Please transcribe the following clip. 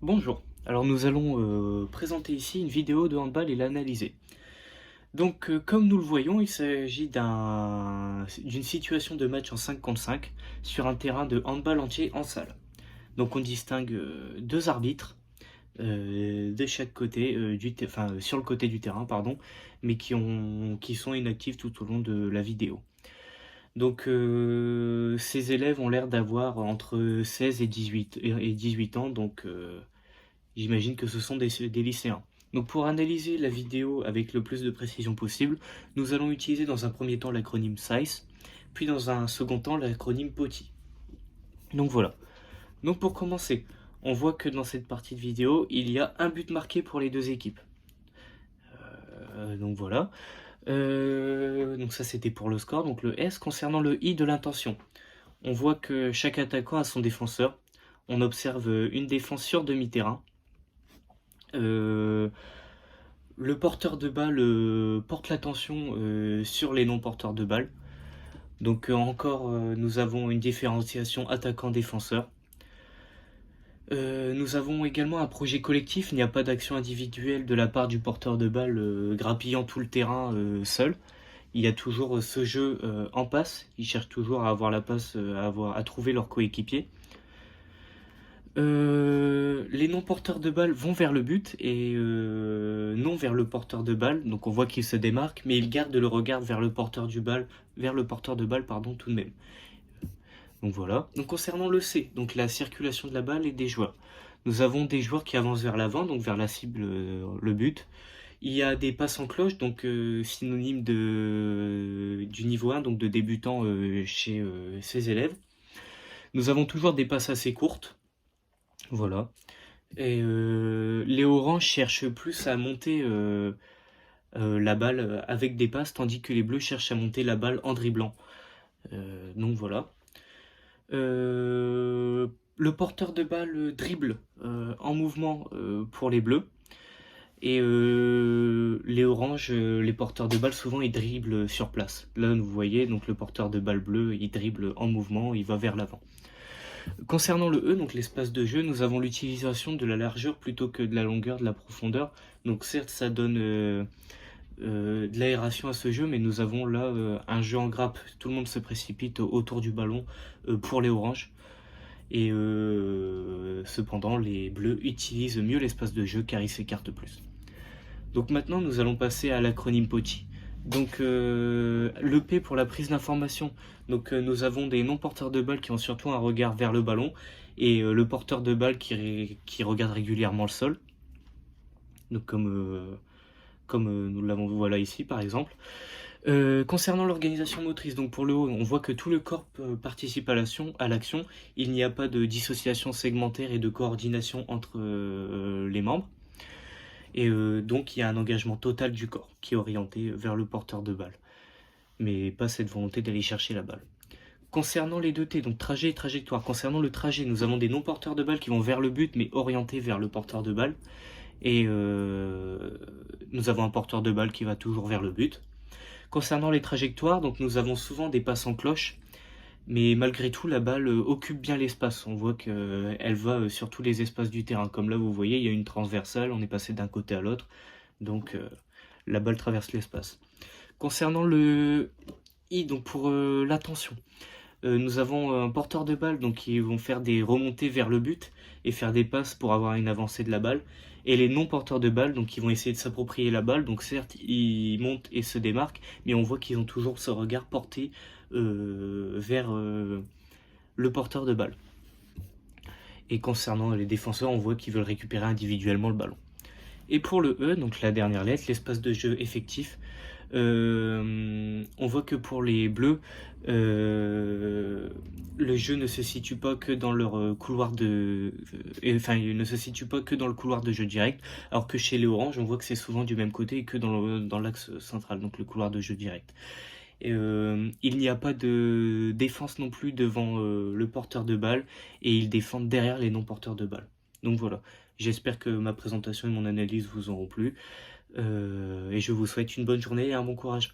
Bonjour, alors nous allons présenter ici une vidéo de handball et l'analyser. Donc comme nous le voyons, il s'agit d'une situation de match en 5 contre 5 sur un terrain de handball entier en salle. Donc on distingue deux arbitres de chaque côté, sur le côté du terrain, pardon, mais qui sont inactifs tout au long de la vidéo. Donc ces élèves ont l'air d'avoir entre 16 et 18 ans, donc j'imagine que ce sont des lycéens. Donc pour analyser la vidéo avec le plus de précision possible, nous allons utiliser dans un premier temps l'acronyme SICE, puis dans un second temps l'acronyme POTI. Donc voilà. Donc pour commencer, on voit que dans cette partie de vidéo, il y a un but marqué pour les deux équipes. Donc voilà. Donc ça c'était pour le score. Donc le S concernant le I de l'intention. On voit que chaque attaquant a son défenseur. On observe une défense sur demi-terrain. Le porteur de balle porte l'attention sur les non-porteurs de balle. Donc encore, nous avons une différenciation attaquant-défenseur. Nous avons également un projet collectif, il n'y a pas d'action individuelle de la part du porteur de balle grappillant tout le terrain seul. Il y a toujours ce jeu en passe, ils cherchent toujours à avoir la passe, à trouver leur coéquipier. Les non-porteurs de balle vont vers le but et non vers le porteur de balle. Donc on voit qu'il se démarque, mais il garde le regard vers le porteur de balle, pardon, tout de même. Donc voilà. Donc concernant le C, donc la circulation de la balle et des joueurs. Nous avons des joueurs qui avancent vers l'avant, donc vers la cible, le but. Il y a des passes en cloche, donc synonyme du niveau 1, donc de débutant chez ces élèves. Nous avons toujours des passes assez courtes. Voilà. Et les oranges cherchent plus à monter la balle avec des passes, tandis que les bleus cherchent à monter la balle en dribblant. Donc voilà. Le porteur de balle dribble en mouvement pour les bleus. Et les oranges, les porteurs de balle, souvent ils dribblent sur place. Là, vous voyez, donc le porteur de balle bleu, il dribble en mouvement, il va vers l'avant. Concernant le E, donc l'espace de jeu, nous avons l'utilisation de la largeur plutôt que de la longueur, de la profondeur. Donc certes, ça donne de l'aération à ce jeu, mais nous avons là un jeu en grappe. Tout le monde se précipite autour du ballon pour les oranges. Et cependant, les bleus utilisent mieux l'espace de jeu car ils s'écartent plus. Donc maintenant, nous allons passer à l'acronyme POTI. Donc le P pour la prise d'information. Donc nous avons des non-porteurs de balle qui ont surtout un regard vers le ballon et le porteur de balle qui regarde régulièrement le sol. Donc comme nous l'avons voilà ici par exemple. Concernant l'organisation motrice, donc pour le haut, on voit que tout le corps participe à l'action. Il n'y a pas de dissociation segmentaire et de coordination entre les membres. Et donc il y a un engagement total du corps qui est orienté vers le porteur de balle, mais pas cette volonté d'aller chercher la balle. Concernant les deux T, donc trajet et trajectoire, concernant le trajet, nous avons des non-porteurs de balle qui vont vers le but mais orientés vers le porteur de balle. Et nous avons un porteur de balle qui va toujours vers le but. Concernant les trajectoires, donc nous avons souvent des passes en cloche, mais malgré tout la balle occupe bien l'espace. On voit qu'elle va sur tous les espaces du terrain. Comme là vous voyez, il y a une transversale, on est passé d'un côté à l'autre, donc la balle traverse l'espace. Concernant le I, donc pour l'attention, nous avons un porteur de balle donc qui vont faire des remontées vers le but et faire des passes pour avoir une avancée de la balle. Et les non porteurs de balle donc qui vont essayer de s'approprier la balle. Donc certes ils montent et se démarquent, mais on voit qu'ils ont toujours ce regard porté vers le porteur de balle. Et concernant les défenseurs, on voit qu'ils veulent récupérer individuellement le ballon. Et pour le E, donc la dernière lettre, l'espace de jeu effectif, on voit que pour les bleus, le jeu ne se situe pas que dans leur couloir il ne se situe pas que dans le couloir de jeu direct, alors que chez les oranges, on voit que c'est souvent du même côté et que dans l'axe central, donc le couloir de jeu direct. Et, il n'y a pas de défense non plus devant le porteur de balle et ils défendent derrière les non-porteurs de balle. Donc voilà, j'espère que ma présentation et mon analyse vous auront plu et je vous souhaite une bonne journée et un bon courage.